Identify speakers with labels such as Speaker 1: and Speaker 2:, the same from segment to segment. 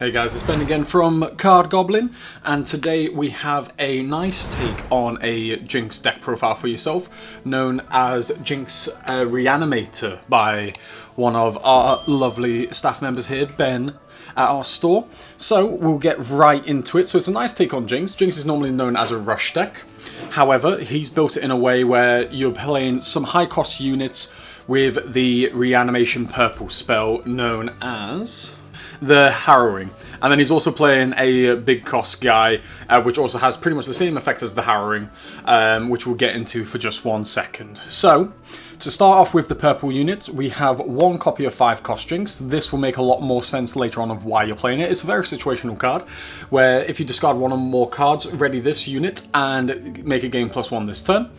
Speaker 1: Hey guys, it's Ben again from Card Goblin, and today we have a nice take on a Jinx deck profile for yourself, known as Jinx Reanimator by one of our lovely staff members here, Ben, at our store. So we'll get right into it. So it's a nice take on Jinx. Jinx is normally known as a rush deck. However, he's built it in a way where you're playing some high cost units with the Reanimation purple spell known as the Harrowing. And then he's also playing a big cost guy, which also has pretty much the same effect as the Harrowing, which we'll get into for just 1 second. So, to start off with the purple units, we have 1 copy of 5 cost Jinx. This will make a lot more sense later on of why you're playing it. It's a very situational card, where if you discard 1 or more cards, ready this unit and make a game +1 this turn.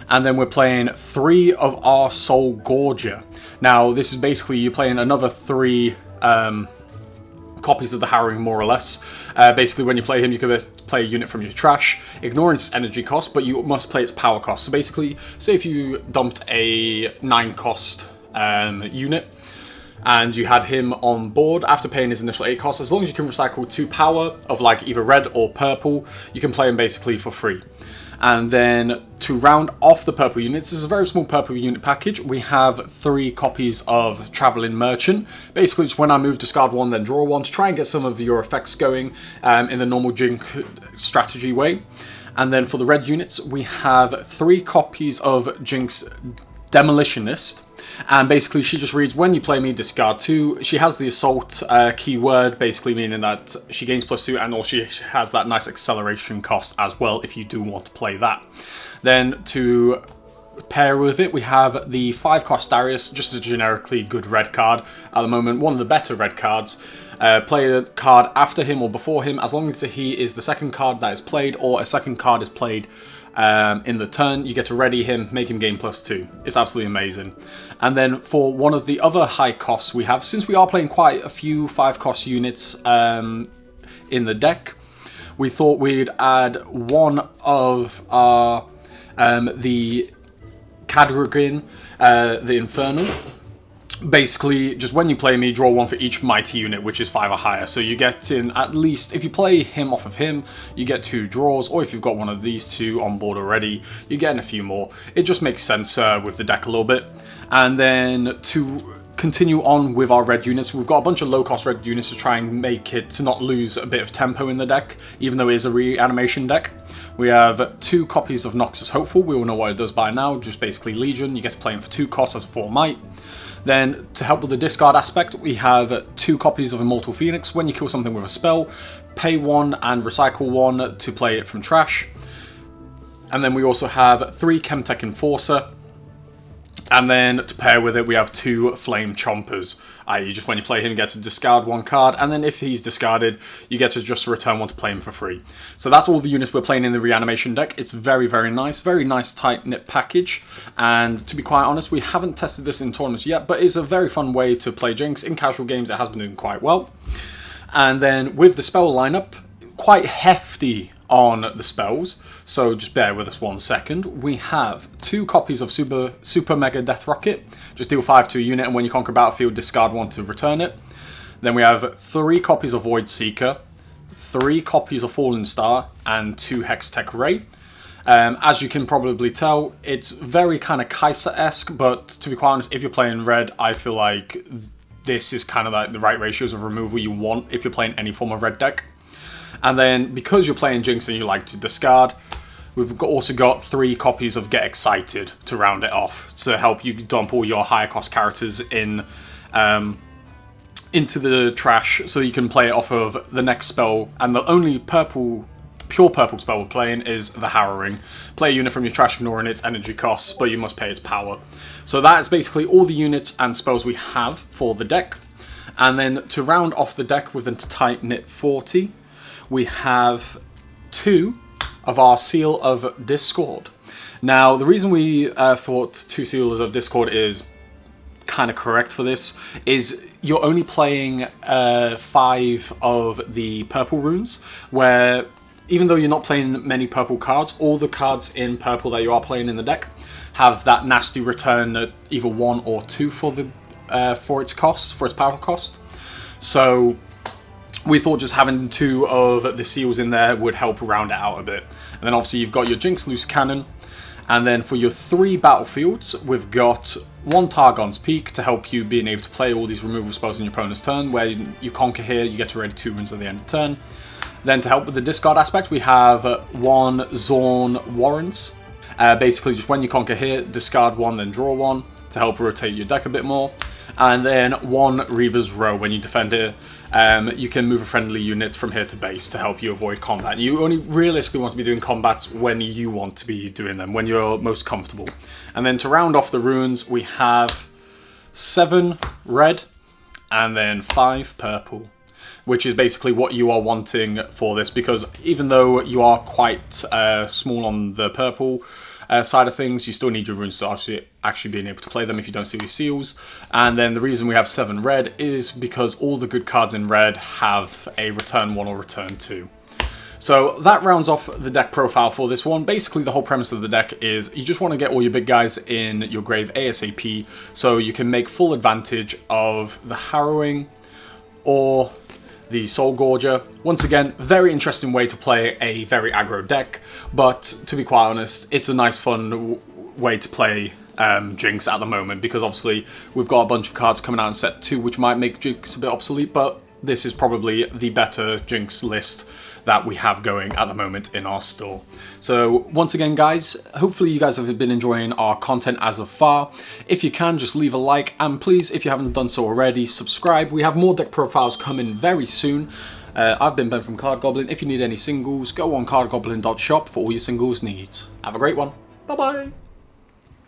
Speaker 1: And then we're playing 3 of our Soul Gorger. Now, this is basically you playing another 3 copies of the Harrowing, more or less. Basically, when you play him, you can play a unit from your trash, ignoring its energy cost, but you must play its power cost. So basically, say if you dumped a 9 cost unit, and you had him on board after paying his initial 8 costs, as long as you can recycle 2 power of like either red or purple, you can play him basically for free. And then to round off the purple units, this is a very small purple unit package. We have 3 copies of Traveling Merchant. Basically, just when I move, discard 1, then draw 1 to try and get some of your effects going in the normal Jinx strategy way. And then for the red units, we have 3 copies of Jinx Demolitionist. And basically, she just reads, when you play me, discard 2. She has the Assault keyword, basically meaning that she gains +2, and also she has that nice acceleration cost as well, if you do want to play that. Then to pair with it, we have the 5 cost Darius, just a generically good red card. At the moment, one of the better red cards. Play a card after him or before him, as long as he is the second card that is played, or a second card is played in the turn, you get to ready him, make him game +2. It's absolutely amazing. And then for one of the other high costs we have, since we are playing quite a few 5 cost units in the deck, we thought we'd add one of our the Cadragin, the Infernal. Basically, just when you play me, draw 1 for each mighty unit, which is 5 or higher. So you get in at least, if you play him off of him, you get 2 draws, or if you've got one of these 2 on board already, you get in a few more. It just makes sense with the deck a little bit. And then to continue on with our red units, we've got a bunch of low-cost red units to try and make it to not lose a bit of tempo in the deck, even though it is a reanimation deck. We have 2 copies of Noxus Hopeful. We all know what it does by now, just basically Legion. You get to play him for 2 costs as a 4 might. Then, to help with the discard aspect, we have 2 copies of Immortal Phoenix. When you kill something with a spell, pay 1 and recycle 1 to play it from trash. And then we also have 3 Chemtech Enforcer. And then, to pair with it, we have 2 Flame Chompers. I.e., just when you play him, you get to discard 1 card, and then if he's discarded, you get to just return 1 to play him for free. So that's all the units we're playing in the Reanimation deck. It's very, very nice tight-knit package, and to be quite honest, we haven't tested this in tournaments yet, but it's a very fun way to play Jinx. In casual games, it has been doing quite well. And then with the spell lineup, quite hefty on the spells, so just bear with us 1 second. We have 2 copies of Super Mega Death Rocket. Just deal 5 to a unit, and when you conquer battlefield, discard 1 to return it. Then we have 3 copies of Void Seeker, 3 copies of Fallen Star, and 2 Hextech Ray. As you can probably tell, it's very kind of Kai'Sa-esque, but to be quite honest, if you're playing red, I feel like this is kind of like the right ratios of removal you want if you're playing any form of red deck. And then, because you're playing Jinx and you like to discard, we've also got 3 copies of Get Excited to round it off, to help you dump all your higher cost characters in into the trash, so you can play it off of the next spell. And the only pure purple spell we're playing is the Harrowing. Play a unit from your trash, ignoring its energy costs, but you must pay its power. So that is basically all the units and spells we have for the deck. And then to round off the deck with a tight-knit 40, we have 2 of our Seal of Discord. Now, the reason we thought 2 Seals of Discord is kind of correct for this is you're only playing 5 of the purple runes, where even though you're not playing many purple cards, all the cards in purple that you are playing in the deck have that nasty return at either 1 or 2 for its cost, for its power cost. So we thought just having 2 of the seals in there would help round it out a bit. And then obviously you've got your Jinx Loose Cannon. And then for your 3 battlefields, we've got 1 Targon's Peak to help you being able to play all these removal spells in your opponent's turn. Where you conquer here, you get to ready 2 runes at the end of the turn. Then to help with the discard aspect, we have 1 Zorn Warrens. Basically just when you conquer here, discard 1, then draw 1 to help rotate your deck a bit more. And then 1 Reaver's Row. When you defend here, you can move a friendly unit from here to base to help you avoid combat. You only realistically want to be doing combats when you want to be doing them, when you're most comfortable. And then to round off the runes, we have 7 red and then 5 purple, which is basically what you are wanting for this, because even though you are quite small on the purple side of things, you still need your runes to actually being able to play them if you don't see your seals. And then the reason we have 7 red is because all the good cards in red have a return 1 or return 2. So that rounds off the deck profile for this one. Basically the whole premise of the deck is you just want to get all your big guys in your grave ASAP so you can make full advantage of the Harrowing or the Soul Gorger. Once again, very interesting way to play a very aggro deck, but to be quite honest, it's a nice fun way to play Jinx at the moment, because obviously we've got a bunch of cards coming out in set 2 which might make Jinx a bit obsolete, but this is probably the better Jinx list that we have going at the moment in our store. So once again guys, hopefully you guys have been enjoying our content as of far. If you can, just leave a like, and please, if you haven't done so already, subscribe. We have more deck profiles coming very soon. I've been Ben from Card Goblin. If you need any singles, go on cardgoblin.shop for all your singles needs. Have a great one. Bye bye.